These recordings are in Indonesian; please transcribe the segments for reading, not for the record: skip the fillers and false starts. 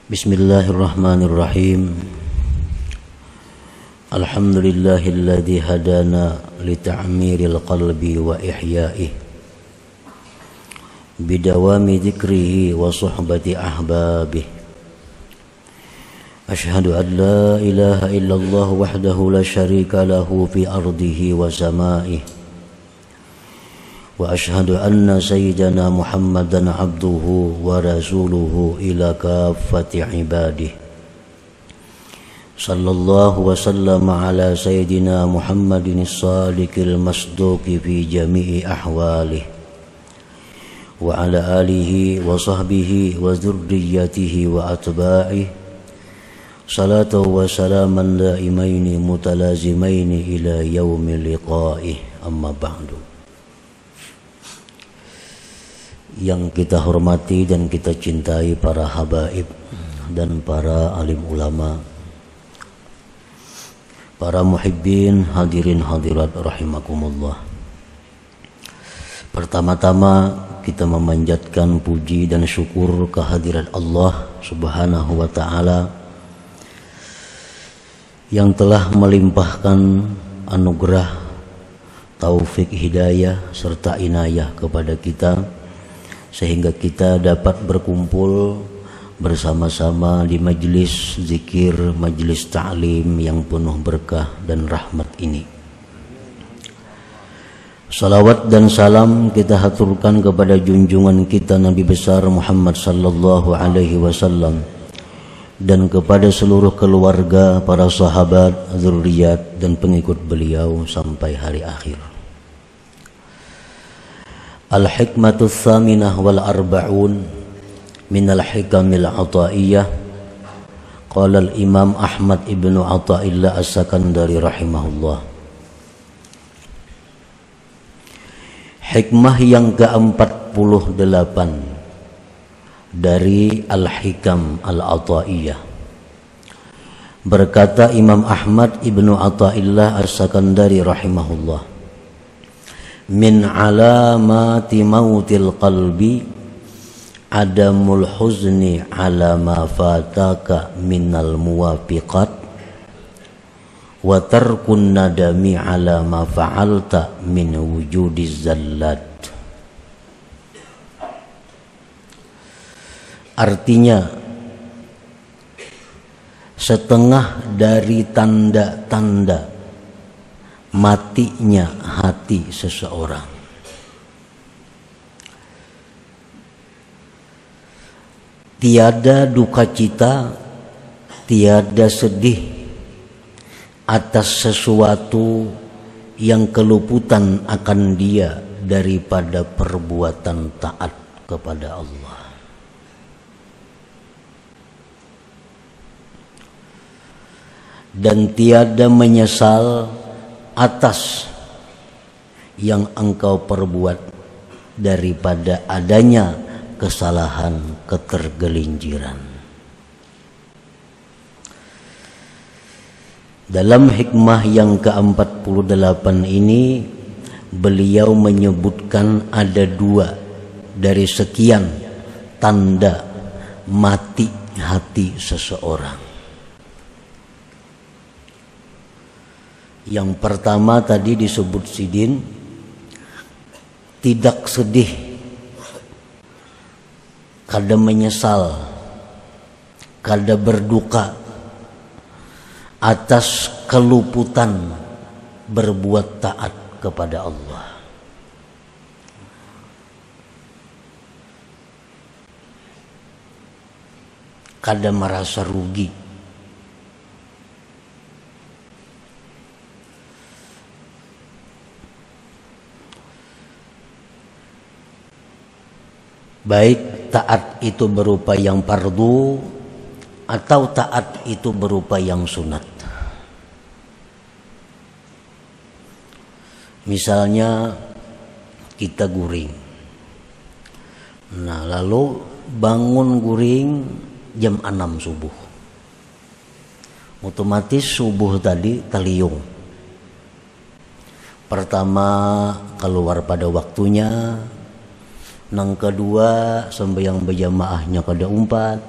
Bismillahirrahmanirrahim. Alhamdulillahilladzi hadana li ta'miril qalbi wa ihya'ihi bidawami dzikrihi wa suhbati ahbabihi. Ashhadu an la ilaha illallah wahdahu la syarika lahu fi ardihi wa sama'ihi. Wa ashhadu anna sayyidana Muhammadan abduhu wa rasuluhu ila kaffati ibadihi. Sallallahu wa sallama ala sayyidina Muhammadin as-sadiqil masduqi fi jami'i ahwalihi wa ala alihi wa sahbihi wa dzurriyyatihi wa atba'ihi. Salatu wa salaman daimaini mutalazimaini ila yaumi liqa'ihi. Amma ba'du. Yang kita hormati dan kita cintai para habaib dan para alim ulama, para muhibbin, hadirin hadirat rahimakumullah. Pertama-tama kita memanjatkan puji dan syukur kehadirat Allah Subhanahu wa ta'ala yang telah melimpahkan anugerah, taufik, hidayah serta inayah kepada kita sehingga kita dapat berkumpul bersama-sama di majlis zikir, majlis ta'lim yang penuh berkah dan rahmat ini. Salawat dan salam kita haturkan kepada junjungan kita Nabi besar Muhammad sallallahu alaihi wasallam dan kepada seluruh keluarga, para sahabat, zurriyat dan pengikut beliau sampai hari akhir. Al-hikmatu tsaminah wal arba'un minal hikamil ataiyah. Qala al-imam Ahmad ibnu Athaillah as-Sakandari rahimahullah. Hikmah yang ke-48 dari Al-Hikam Al-Ataiyah. Berkata Imam Ahmad ibnu Athaillah as-Sakandari rahimahullah, min alamati mautil qalbi adamul huzni ala ma fataka minal muwafiqat wa tarkun nadami ala ma fa'alta min wujudiz zallat. Artinya, setengah dari tanda-tanda matinya hati seseorang tiada duka cita, tiada sedih atas sesuatu yang keluputan akan dia daripada perbuatan taat kepada Allah. Dan tiada menyesal atas yang engkau perbuat daripada adanya kesalahan, ketergelinciran. Dalam hikmah yang ke-48 ini beliau menyebutkan ada 2 dari sekian tanda mati hati seseorang. Yang pertama tadi disebut sidin, tidak sedih, kada menyesal, kada berduka atas keluputan berbuat taat kepada Allah. Kada merasa rugi. Baik taat itu berupa yang fardu atau taat itu berupa yang sunat. Misalnya kita guring. Nah, lalu bangun guring jam 6 subuh. Otomatis subuh tadi taliung. Pertama keluar pada waktunya, nang kedua sembahyang berjamaahnya kada umpat,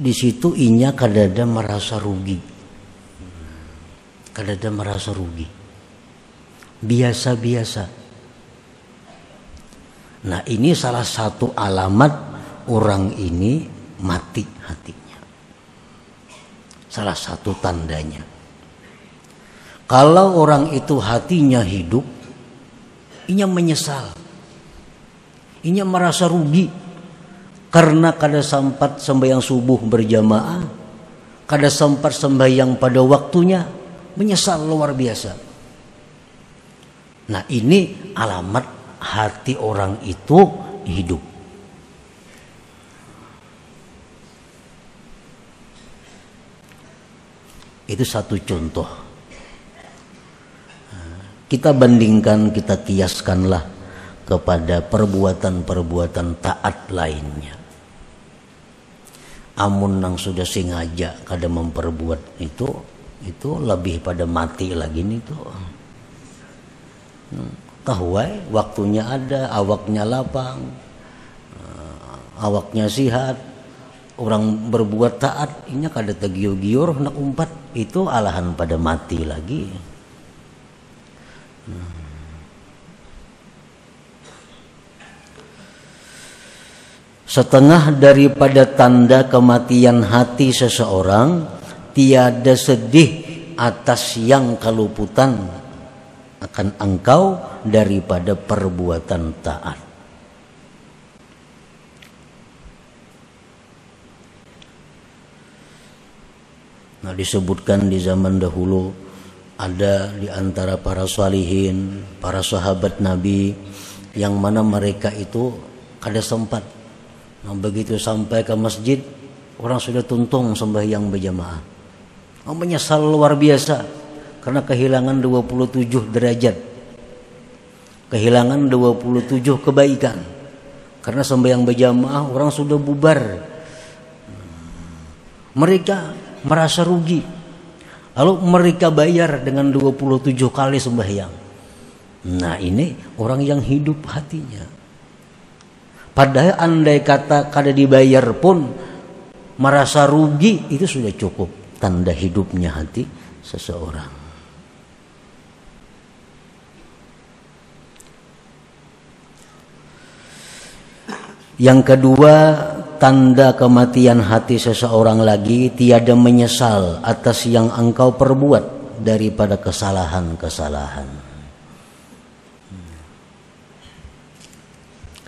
di situ inya kadada merasa rugi. Kadada merasa rugi. Biasa-biasa. Nah, ini salah satu alamat orang ini mati hatinya. Salah satu tandanya. Kalau orang itu hatinya hidup, inya menyesal. Inya merasa rugi karena kada sempat sembahyang subuh berjamaah, kada sempat sembahyang pada waktunya, menyesal luar biasa. Nah, ini alamat hati orang itu hidup. Itu satu contoh. Kita bandingkan, kita kiaskanlah kepada perbuatan-perbuatan taat lainnya. Amun nang sudah sengaja kada memperbuat itu lebih pada mati lagi nih tuh. Tahuai waktunya ada, awaknya lapang, awaknya sihat, orang berbuat taat, inya kada tegiur-giur nak umpat, itu alahan pada mati lagi. Setengah daripada tanda kematian hati seseorang, tiada sedih atas yang keluputan akan engkau daripada perbuatan taat. Nah, disebutkan di zaman dahulu ada di antara para salihin, para sahabat Nabi yang mana mereka itu kada sempat. Nah, begitu sampai ke masjid, orang sudah tuntung sembahyang berjamaah. Menyesal luar biasa karena kehilangan 27 derajat. Kehilangan 27 kebaikan. Karena sembahyang berjamaah orang sudah bubar. Mereka merasa rugi. Lalu mereka bayar dengan 27 kali sembahyang. Nah, ini orang yang hidup hatinya. Padahal andai kata kada dibayar pun merasa rugi, itu sudah cukup tanda hidupnya hati seseorang. Yang kedua, tanda kematian hati seseorang lagi, tiada menyesal atas yang engkau perbuat daripada kesalahan-kesalahan.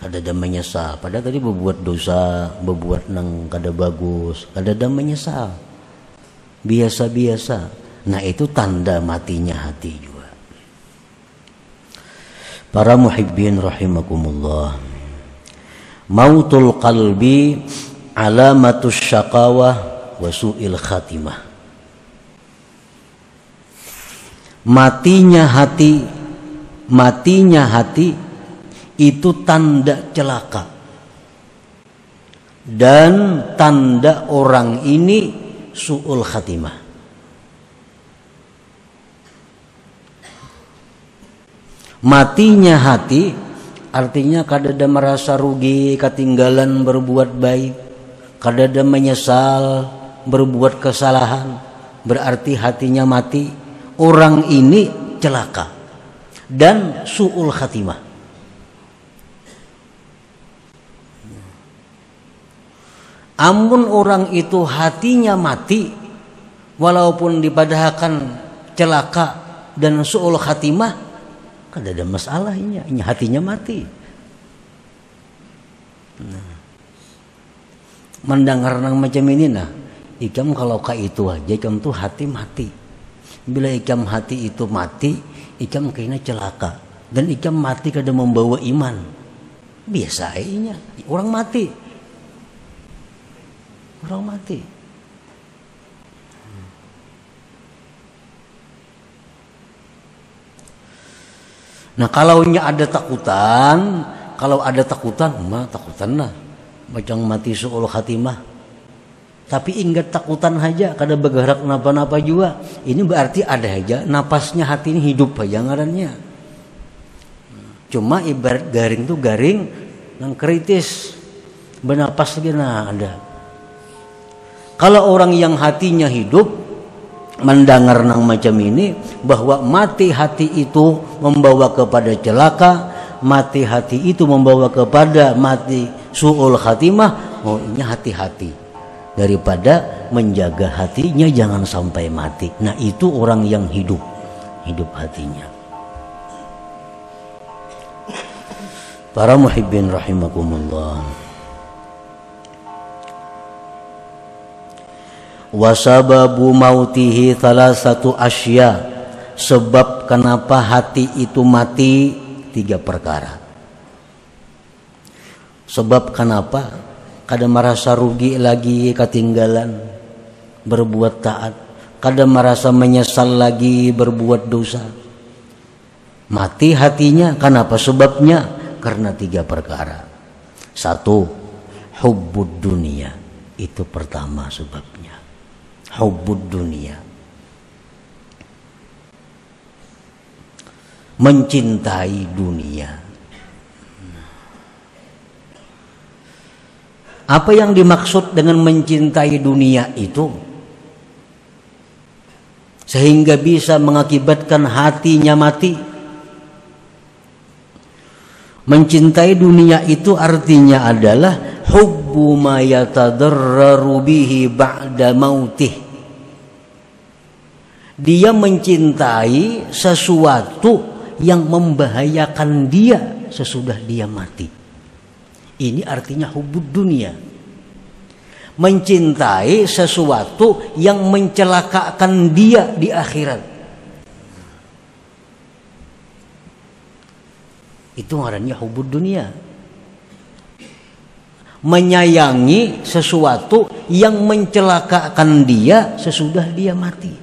Kada ada menyesal, padahal tadi berbuat dosa, berbuat nang kada bagus, kada ada menyesal, biasa-biasa. Nah, itu tanda matinya hati juga. Para muhibbin rahimakumullah, mautul qalbi alamatus syaqawah wa su'il khatimah. Matinya hati itu tanda celaka dan tanda orang ini su'ul khatimah. Matinya hati artinya kadada merasa rugi ketinggalan berbuat baik, kadada menyesal berbuat kesalahan, berarti hatinya mati. Orang ini celaka dan su'ul khatimah. Amun orang itu hatinya mati, walaupun dipadahkan celaka dan su'ul khatimah, kada ada masalahnya, hatinya mati. Nah, mendengar nang macam ini, nah, ikam kalau ka itu aja, ikam tuh hati mati. Bila ikam hati itu mati, ikam kena celaka, dan ikam mati kada membawa iman. Biasa aja, orang mati. Orang mati. Nah, kalaunya ada takutan, takutan lah. Macam mati su'ul khatimah. Tapi ingat takutan aja, kada bergerak napa-napa juga. Ini berarti ada aja napasnya hati ini hidup aja ngarannya. Cuma ibarat garing tuh garing yang kritis. Bernapas lagi nah ada. Kalau orang yang hatinya hidup mendengar nang macam ini, bahwa mati hati itu membawa kepada celaka, mati hati itu membawa kepada mati su'ul khatimah, oh ini hati-hati daripada menjaga hatinya jangan sampai mati. Nah itu orang yang hidup hatinya. Para muhibbin rahimakumullah. Wasababu mautihi thalathatu asya, sebab kenapa hati itu mati 3 perkara. Sebab kenapa kada merasa rugi lagi ketinggalan berbuat taat, kada merasa menyesal lagi berbuat dosa. Mati hatinya, kenapa sebabnya? Karena 3 perkara. 1, hubbud dunia, itu pertama sebabnya. Hubbud dunia, mencintai dunia. Apa yang dimaksud dengan mencintai dunia itu? Sehingga bisa mengakibatkan hatinya mati. Mencintai dunia itu artinya adalah hubbu ma yatadarraru bihi ba'da mautih. Dia mencintai sesuatu yang membahayakan dia sesudah dia mati. Ini artinya hubbud dunia. Mencintai sesuatu yang mencelakakan dia di akhirat. Itu ngarannya hubbud dunia. Menyayangi sesuatu yang mencelakakan dia sesudah dia mati.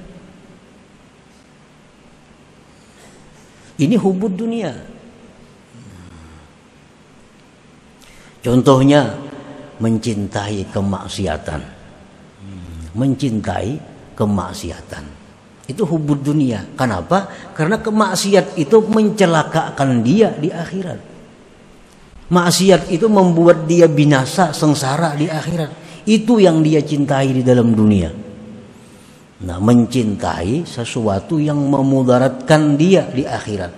Ini hubbud dunia. Contohnya mencintai kemaksiatan. Mencintai kemaksiatan. Itu hubbud dunia. Kenapa? Karena kemaksiat itu mencelakakan dia di akhirat. Maksiat itu membuat dia binasa, sengsara di akhirat. Itu yang dia cintai di dalam dunia. Nah, mencintai sesuatu yang memudaratkan dia di akhirat.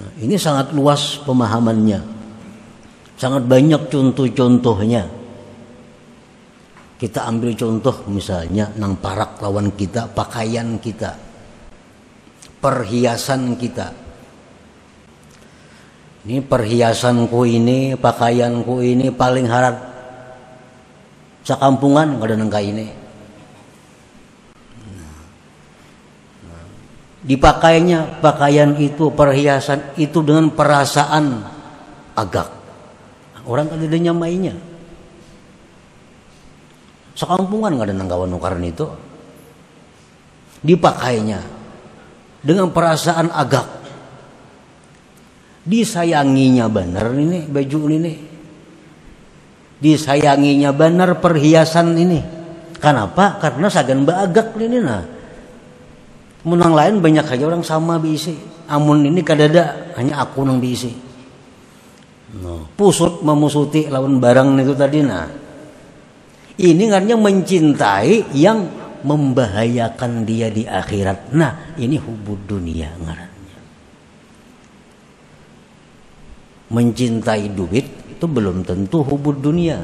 Nah, ini sangat luas pemahamannya. Sangat banyak contoh-contohnya. Kita ambil contoh misalnya nang parak lawan kita, pakaian kita, perhiasan kita. Ini perhiasanku ini, pakaianku ini paling harap sakampungan nggak ada nangka ini. Dipakainya pakaian itu, perhiasan itu dengan perasaan agak. Orang kan ada nyamainya. Sekampungan nggak ada nangkawan nukaran itu. Dipakainya dengan perasaan agak. Disayanginya benar ini baju ini. Disayanginya benar perhiasan ini. Kenapa? Karena sagan baagak ini nah. Menang lain banyak aja orang sama diisi. Amun ini kadada hanya aku nang diisi. No. Pusut memusuti lawan barang itu tadi nah. Ini artinya mencintai yang membahayakan dia di akhirat. Nah, ini hubbud dunia ngarannya. Mencintai duit itu belum tentu hubbud dunia.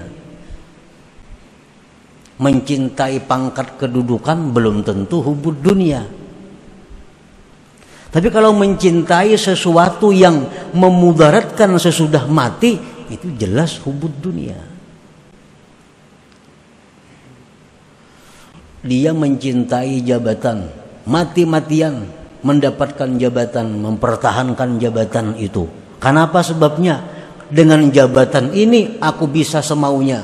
Mencintai pangkat kedudukan belum tentu hubbud dunia. Tapi kalau mencintai sesuatu yang memudaratkan sesudah mati, itu jelas hubbud dunia. Dia mencintai jabatan, mati-matian mendapatkan jabatan, mempertahankan jabatan itu. Kenapa sebabnya? Dengan jabatan ini aku bisa semaunya.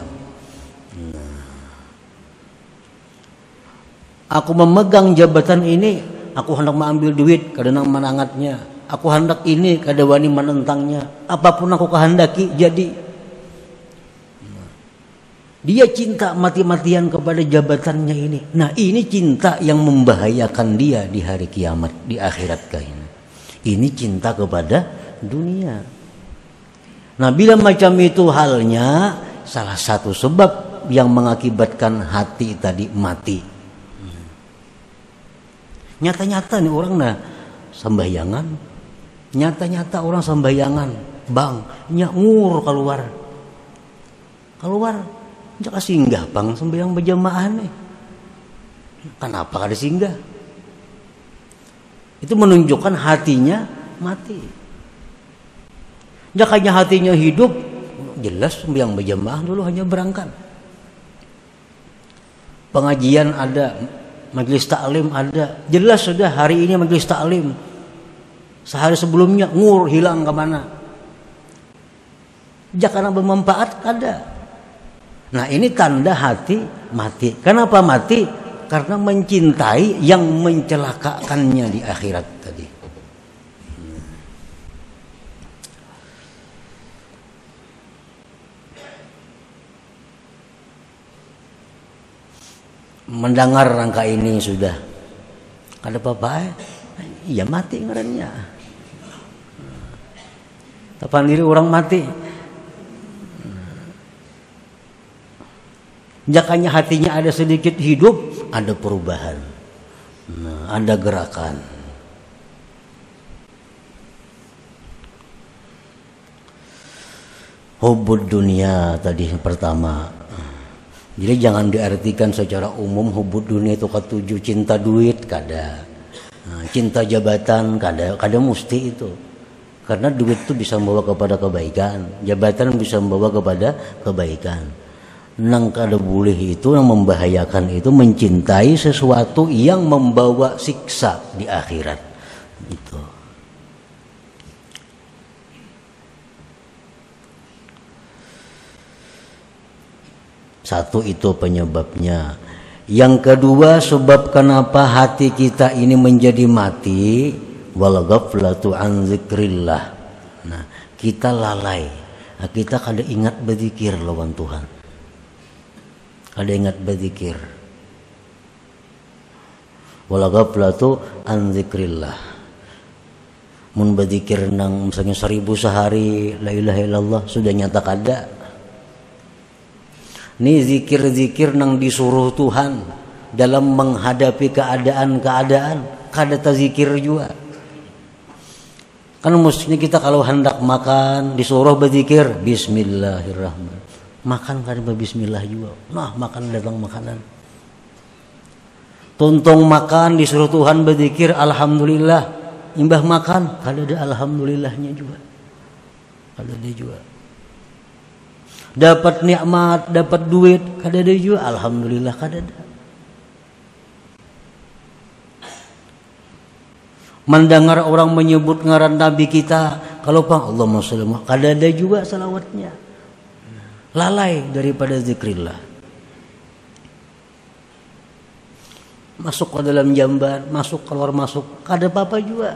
Aku memegang jabatan ini, aku hendak mengambil duit, kadang menangatnya. Aku hendak ini, kada wani menentangnya. Apapun aku kehendaki jadi. Dia cinta mati-matian kepada jabatannya ini. Nah, ini cinta yang membahayakan dia di hari kiamat, di akhirat kain. Ini cinta kepada dunia. Nah, bila macam itu halnya, salah satu sebab yang mengakibatkan hati tadi mati. Nyata-nyata nih orang sembahyangan, nyata-nyata orang sembahyangan, bang, ngur keluar, jangan singgah bang sembahyang berjamaah nih. Kenapa kada singgah? Itu menunjukkan hatinya mati. Jakanya hatinya hidup, jelas sembahyang berjamaah dulu hanya berangkat. Pengajian ada, majelis taklim ada, jelas sudah hari ini majelis taklim. Sehari sebelumnya ngur hilang kemana? Jangan bermanfaat ada. Nah ini tanda hati mati. Kenapa mati? Karena mencintai yang mencelakakannya di akhirat tadi. Mendengar rangka ini sudah ada apa-apa ya mati ngarannya. Tapan diri orang mati. Jakanya hatinya ada sedikit hidup, ada perubahan, ada gerakan. Hubbud dunia tadi pertama. Jadi jangan diartikan secara umum hubbud dunia itu ketujuh cinta duit kada, cinta jabatan kada mesti itu. Karena duit itu bisa membawa kepada kebaikan, jabatan bisa membawa kepada kebaikan. Nang kada boleh itu yang membahayakan itu mencintai sesuatu yang membawa siksa di akhirat. Itu. Satu itu penyebabnya. Yang kedua sebab kenapa hati kita ini menjadi mati, wal ghaflatu an dzikrillah. Nah, kita lalai. Nah, kita kada ingat berzikir lawan Tuhan. Kada ingat berzikir. Wal ghaflatu an dzikrillah. Mun berzikir nang misalnya 1000 sehari, la ilaha illallah sudah nyata kada. Ini zikir-zikir nang disuruh Tuhan dalam menghadapi keadaan-keadaan kada tazikir juga. Kan mestinya kita kalau hendak makan disuruh berzikir bismillahirrahmanirrahim. Makan kada bismillah juga. Nah, makan datang makanan. Tuntung makan disuruh Tuhan berzikir alhamdulillah. Imbah makan kada ada alhamdulillahnya juga. Kada ada juga. Dapat nikmat, dapat duit, kada ada juga alhamdulillah kada ada. Mendengar orang menyebut ngaran Nabi kita, kalau pang Allahumma sholli kada ada juga salawatnya. Lalai daripada zikrillah. Masuk ke dalam jamban, masuk keluar masuk, kada apa-apa juga.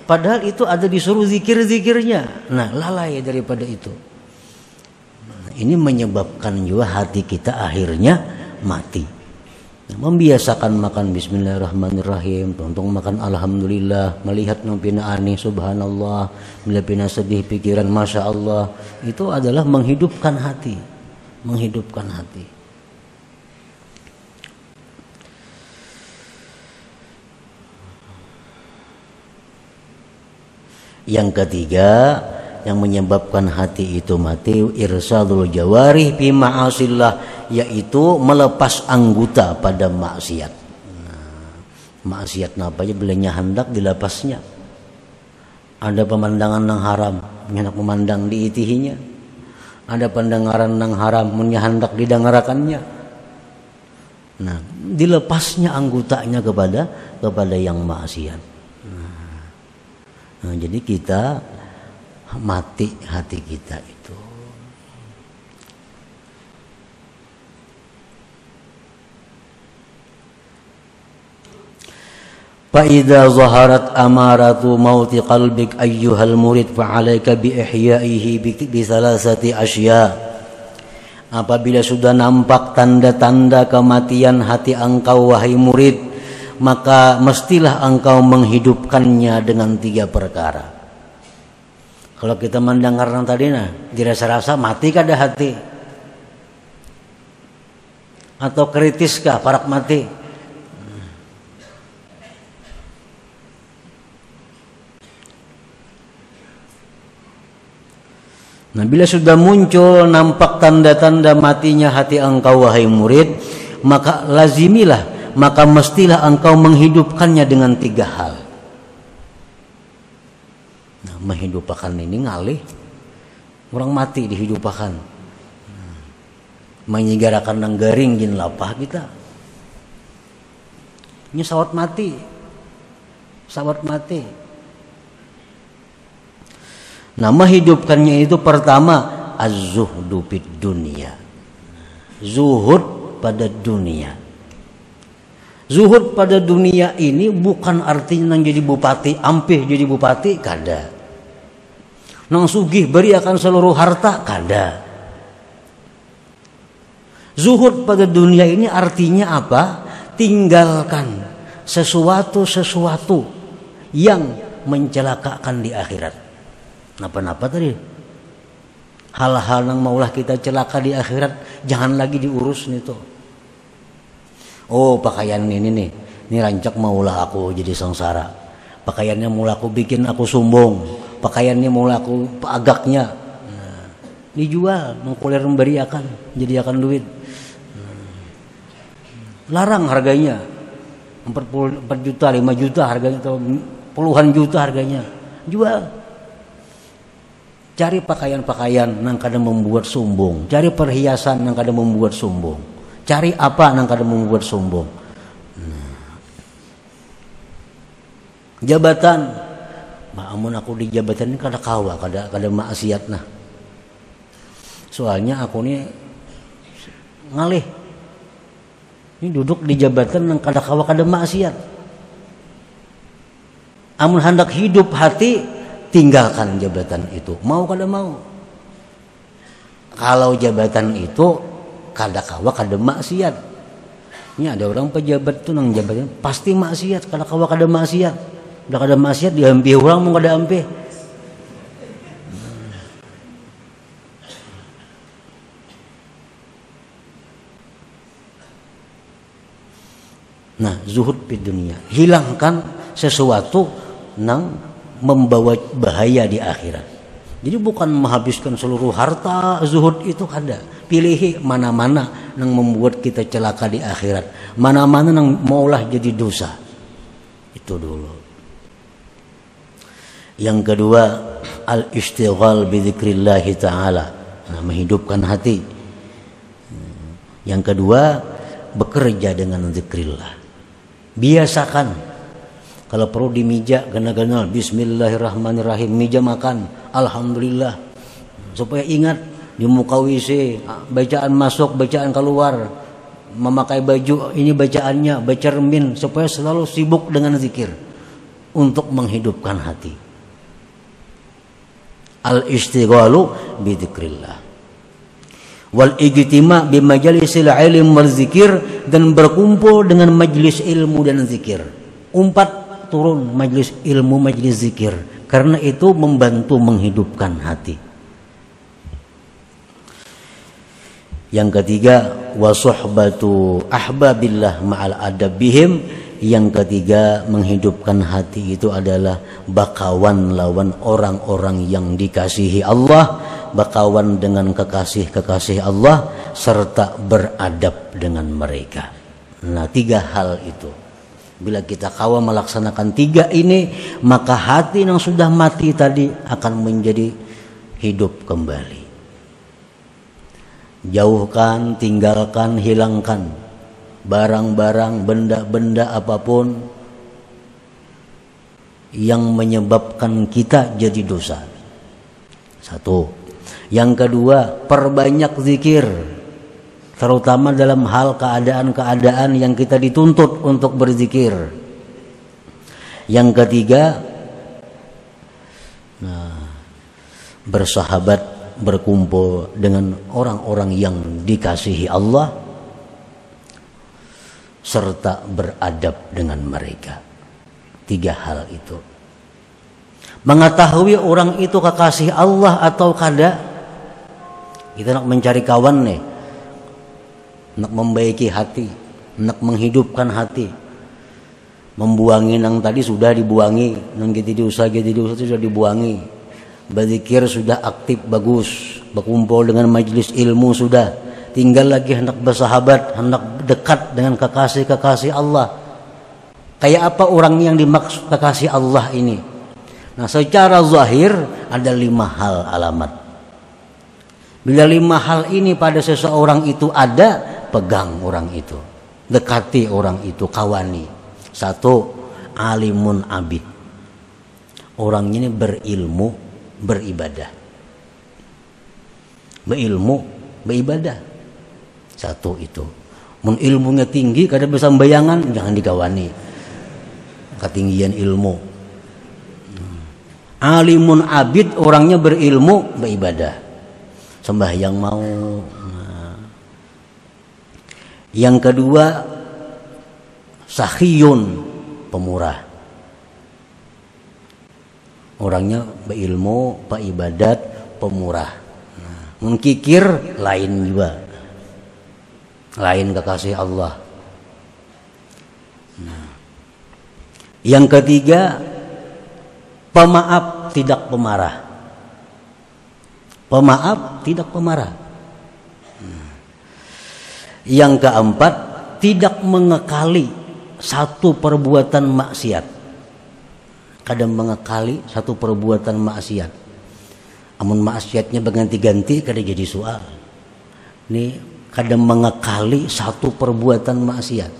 Padahal itu ada disuruh zikir-zikirnya. Nah, lalai daripada itu. Ini menyebabkan juga hati kita akhirnya mati. Nah, membiasakan makan bismillahirrahmanirrahim, tuntung makan alhamdulillah, melihat nang pina ani subhanallah, melihat pina sedih pikiran masya Allah, itu adalah menghidupkan hati, menghidupkan hati. Yang ketiga yang menyebabkan hati itu mati irsadul jawarih fi ma'asillah, yaitu melepas anggota pada maksiat. Maksiat napa aja belanya hendak dilepasnya. Ada pemandangan nang haram, hendak memandang diitihinya. Ada pendengaran nang haram, hendak didengarakannya. Nah, dilepasnya anggotanya kepada yang maksiat. Nah, jadi kita mati hati kita itu. Fa idza zaharat amaratu mauti qalbik ayyuhal murid fa 'alaika bi ihya'ihi bi salasati asya. Apabila sudah nampak tanda-tanda kematian hati engkau wahai murid, maka mestilah engkau menghidupkannya dengan 3 perkara. Kalau kita mendengar yang tadi dirasa-rasa mati kada hati. atau kritiskah parak mati? Nah, bila sudah muncul nampak tanda-tanda matinya hati engkau wahai murid, maka lazimilah, maka mestilah engkau menghidupkannya dengan 3 hal. Nah, menghidupkan ini ngalih, orang mati dihidupkan. Menyigarakan nang garing jin lapah kita. Ini sawat mati. Nah, menghidupkannya itu pertama az-zuhdu fid dunya. Zuhud pada dunia. Zuhud pada dunia ini bukan artinya nang jadi bupati, ampih jadi bupati, kada. Nang sugih beri akan seluruh harta, kada. Zuhud pada dunia ini artinya apa? Tinggalkan sesuatu yang mencelakakan di akhirat. Napa-napa tadi? Hal-hal yang maulah kita celaka di akhirat, jangan lagi diurus nih tuh. Oh, pakaian ini nih, ini rancak maulah aku jadi sengsara. Pakaiannya maulah aku bikin aku sombong. Pakaiannya maulah aku agaknya. Nah, dijual, mengkulir memberi akan, jadi akan duit. Larang harganya, 4 juta, 5 juta harganya, atau puluhan juta harganya. Jual. Cari pakaian-pakaian nang kadang membuat sombong. Cari perhiasan nang kadang membuat sombong. Cari apa nang kadang membuat sombong. Jabatan. Amun aku di jabatan ini kada kawa, kada maksiat nah. Soalnya aku ini ngalih. Ini duduk di jabatan nang kada kawa kada maksiat. Amun hendak hidup hati, tinggalkan jabatan itu. Mau kada mau. Kalau jabatan itu kada kawa kada maksiat. Ini ada orang pejabat tuh nang jabatan pasti maksiat, kada kawa kada maksiat. Udah kada maksiat diampih orang mau kada ampih. Nah, zuhud di dunia. Hilangkan sesuatu nang membawa bahaya di akhirat. Jadi bukan menghabiskan seluruh harta, zuhud itu kada. Pilih mana-mana yang membuat kita celaka di akhirat, mana-mana yang maulah jadi dosa. Itu dulu. Yang kedua, al-istighal bi dzikrillah taala. Nah, menghidupkan hati. Yang kedua, bekerja dengan zikrillah. Biasakan. Kalau perlu di meja gana-gana bismillahirrahmanirrahim, meja makan alhamdulillah, supaya ingat di muka WC bacaan masuk bacaan keluar, memakai baju ini bacaannya, baca remin, supaya selalu sibuk dengan zikir untuk menghidupkan hati. Al-istighalu bi dzikrillah wal ijtima' bi majalisil ilm wal zikir, dan berkumpul dengan majlis ilmu dan zikir. 4 turun majlis ilmu, majlis zikir, karena itu membantu menghidupkan hati. Yang ketiga, wasuhbatu ahbabillah ma'al adabihim. Yang ketiga, menghidupkan hati itu adalah bakawan lawan orang-orang yang dikasihi Allah, bakawan dengan kekasih-kekasih Allah, serta beradab dengan mereka. Nah, 3 hal itu. Bila kita kawa melaksanakan 3 ini, maka hati yang sudah mati tadi akan menjadi hidup kembali. Jauhkan, tinggalkan, hilangkan barang-barang, benda-benda apapun yang menyebabkan kita jadi dosa. 1. Yang kedua, perbanyak zikir, terutama dalam hal keadaan-keadaan yang kita dituntut untuk berzikir. Yang ketiga, bersahabat, berkumpul dengan orang-orang yang dikasihi Allah, serta beradab dengan mereka. 3 hal itu. Mengetahui orang itu kekasih Allah atau kada. Kita nak mencari kawan nih, hendak membaiki hati, hendak menghidupkan hati. Membuangi nang tadi sudah dibuangi, nang gitu diusah sudah dibuangi. Berzikir sudah aktif bagus, berkumpul dengan majelis ilmu sudah. Tinggal lagi hendak bersahabat, hendak dekat dengan kekasih-kekasih Allah. Kayak apa orang yang dimaksud kekasih Allah ini? Nah, secara zahir ada 5 hal alamat. Bila 5 hal ini pada seseorang itu ada, pegang orang itu, dekati orang itu, kawani. 1, alimun abid. Orang ini berilmu, beribadah. Berilmu, beribadah. 1 itu. Mun ilmunya tinggi, kada bisa bayangan, jangan dikawani. Ketinggian ilmu. Alimun abid, orangnya berilmu, beribadah. Sembahyang mau. Nah. Yang kedua, sakhiyun, pemurah. Orangnya berilmu, beribadat, pemurah. Nah, mengkikir lain juga. Lain kekasih Allah. Nah. Yang ketiga, pemaaf, tidak pemarah. Pemaaf, tidak pemarah. Nah. Yang keempat, tidak mengekali satu perbuatan maksiat. Kadang mengekali satu perbuatan maksiat. Amun maksiatnya berganti-ganti kada jadi soal. Ini kadang mengekali satu perbuatan maksiat.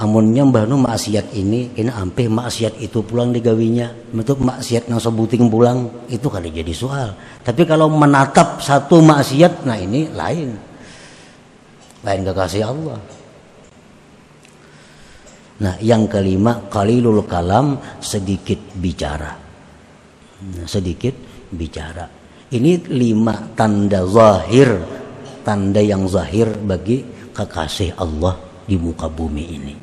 Amunnya mbahnu maksiat ini kena ampih maksiat itu pulang digawinya. Bentuk maksiat nang sebuting pulang itu kada jadi soal. Tapi kalau menatap satu maksiat, nah ini lain. Lain kekasih Allah. Nah, yang kelima, qalilul kalam, sedikit bicara. Nah, sedikit bicara. Ini 5 tanda zahir, tanda yang zahir bagi kekasih Allah di muka bumi ini.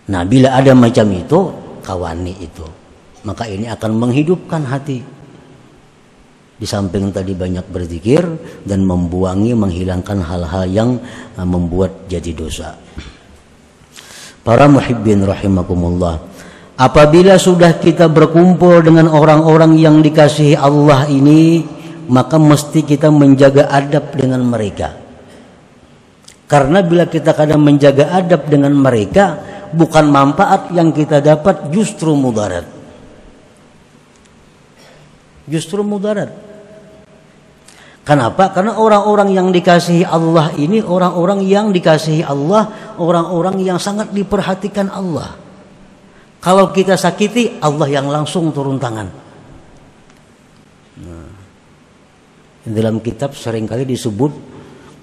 Nah, bila ada macam itu, kawani itu, maka ini akan menghidupkan hati. Di samping tadi banyak berzikir dan membuangi, menghilangkan hal-hal yang membuat jadi dosa. Para muhibbin rahimakumullah, apabila sudah kita berkumpul dengan orang-orang yang dikasihi Allah ini, maka mesti kita menjaga adab dengan mereka. Karena bila kita kadang menjaga adab dengan mereka, bukan manfaat yang kita dapat, justru mudarat. Justru mudarat. Kenapa? Karena orang-orang yang dikasihi Allah ini orang-orang yang dikasihi Allah, orang-orang yang sangat diperhatikan Allah. Kalau kita sakiti, Allah yang langsung turun tangan. Nah, dalam kitab seringkali disebut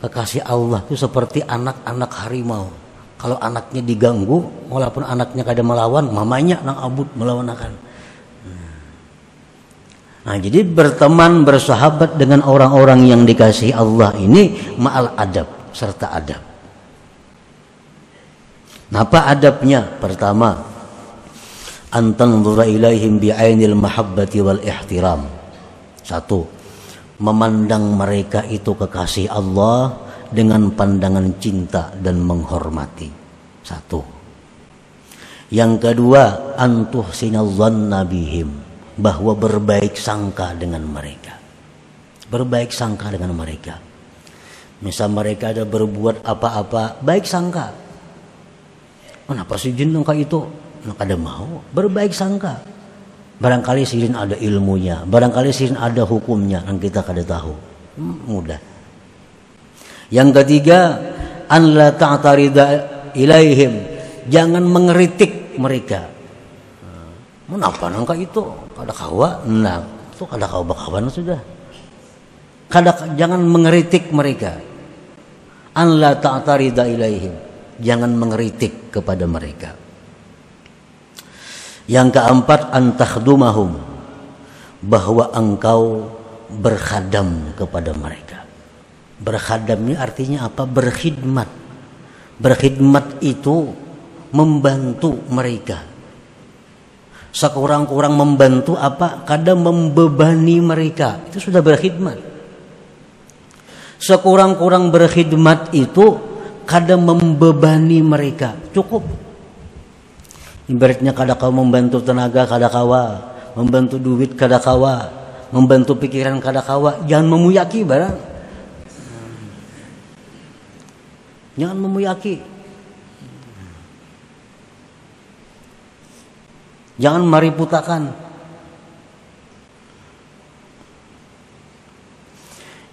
kekasih Allah itu seperti anak-anak harimau. Kalau anaknya diganggu, walaupun anaknya kada melawan, mamanya nang abut melawan akan. Nah, jadi berteman, bersahabat dengan orang-orang yang dikasihi Allah ini ma'al adab, serta adab. Nah, apa adabnya? Pertama, antanzura ilaihim bi'ainil mahabbati wal ihtiram. 1, memandang mereka itu kekasih Allah dengan pandangan cinta dan menghormati. 1. Yang kedua, antuhsinal dhanna bihim, bahwa berbaik sangka dengan mereka. Berbaik sangka dengan mereka. Misal mereka ada berbuat apa-apa, baik sangka. Kenapa si jin nangka itu? Nak ada mau berbaik sangka. Barangkali si jin ada ilmunya, barangkali si jin ada hukumnya yang kita kada tahu. Mudah. Yang ketiga, an la ta'tarida ilaihim, jangan mengeritik mereka. Kenapa nangka itu? Kada kawa, nah itu kada kawa bakawan sudah. Jangan mengeritik mereka. An la ta'tarida ilaihim, jangan mengeritik kepada mereka. Yang keempat, an takhdumahum, bahwa engkau berkhadam kepada mereka. Berkhadam ini artinya apa? Berkhidmat. Berkhidmat itu membantu mereka. Sekurang-kurang membantu apa? Kadang membebani mereka. Itu sudah berkhidmat. Sekurang-kurang berkhidmat itu kadang membebani mereka. Cukup. Ibaratnya kada kau membantu tenaga, kada kawa, membantu duit kada kawa, membantu pikiran kada kawa. Jangan memuyaki barang. Jangan memuyaki. Jangan mariputakan.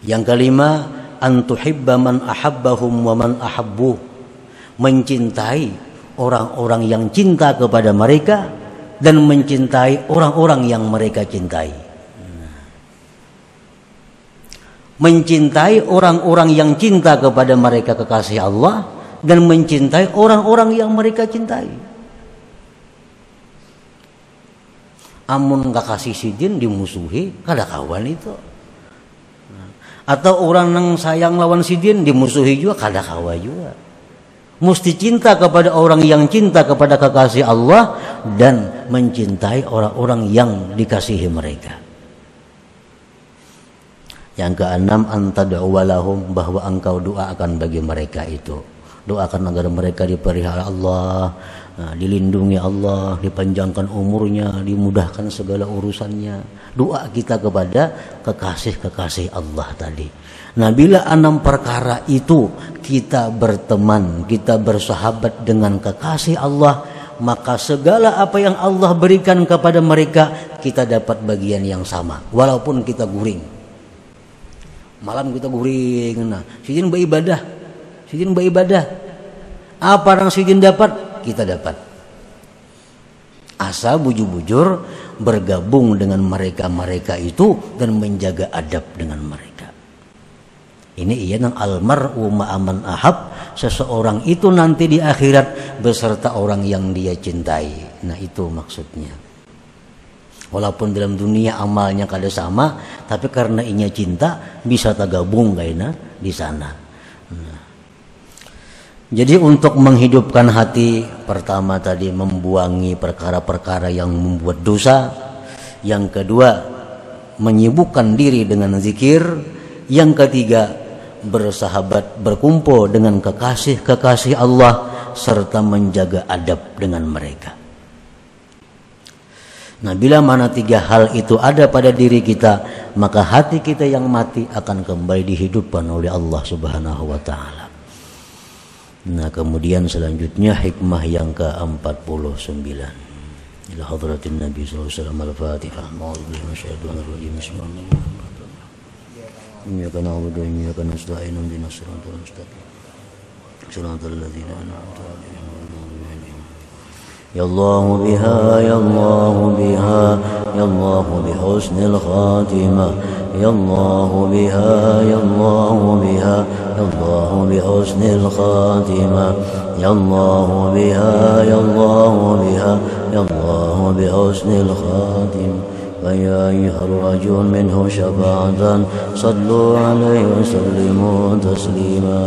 Yang kelima, antuhibba man ahabbahum wa man ahabbuh. Mencintai orang-orang yang cinta kepada mereka dan mencintai orang-orang yang mereka cintai. Mencintai orang-orang yang cinta kepada mereka kekasih Allah dan mencintai orang-orang yang mereka cintai. Amun gak kasih sidin dimusuhi, kada kawan itu. Atau orang yang sayang lawan sidin dimusuhi juga, kada kawa juga. Mesti cinta kepada orang yang cinta kepada kekasih Allah dan mencintai orang-orang yang dikasihi mereka. Yang keenam, antad'uwa lahum, bahwa engkau doakan bagi mereka itu. Doakan agar mereka dipelihara Allah, dilindungi Allah, dipanjangkan umurnya, dimudahkan segala urusannya. Doa kita kepada kekasih-kekasih Allah tadi. Nah, bila 6 perkara itu kita berteman, kita bersahabat dengan kekasih Allah, maka segala apa yang Allah berikan kepada mereka, kita dapat bagian yang sama. Walaupun kita guring. Malam kita guring, nah, sidin beribadah. Apa yang sidin dapat, kita dapat. Asal bujur-bujur bergabung dengan mereka-mereka itu dan menjaga adab dengan mereka. Ini ia yang almar'u ma'aman ahab, seseorang itu nanti di akhirat beserta orang yang dia cintai. Nah, itu maksudnya. Walaupun dalam dunia amalnya kada sama, tapi karena inya cinta bisa tergabung kayaknya di sana. Nah. Jadi untuk menghidupkan hati, pertama tadi membuangi perkara-perkara yang membuat dosa. Yang kedua, menyibukkan diri dengan zikir. Yang ketiga, bersahabat, berkumpul dengan kekasih-kekasih Allah serta menjaga adab dengan mereka. Nah, bila mana 3 hal itu ada pada diri kita, maka hati kita yang mati akan kembali dihidupkan oleh Allah Subhanahu wa taala. Nah, kemudian selanjutnya hikmah yang ke-49. Ila hadratin Nabi sallallahu alaihi wasallam al-Fatihah. A'udzubillahi minasyaitonir rajim. Bismillahirrahmanirrahim. Iyyaka na'budu wa iyyaka nasta'in. Ihdinas siratal mustaqim. Siratal ladzina an'amta 'alaihim. Ya Allah biha, ya Allah biha, ya Allah bihusnil khatimah. Ya Allah biha, ya Allah biha, ya Allah bihusnil khatimah. Ya Allah biha, ya Allah biha, ya Allah bihusnil khatimah. فيا أيها الرجل منه شفاعة صلوا عليه وسلموا تسليما.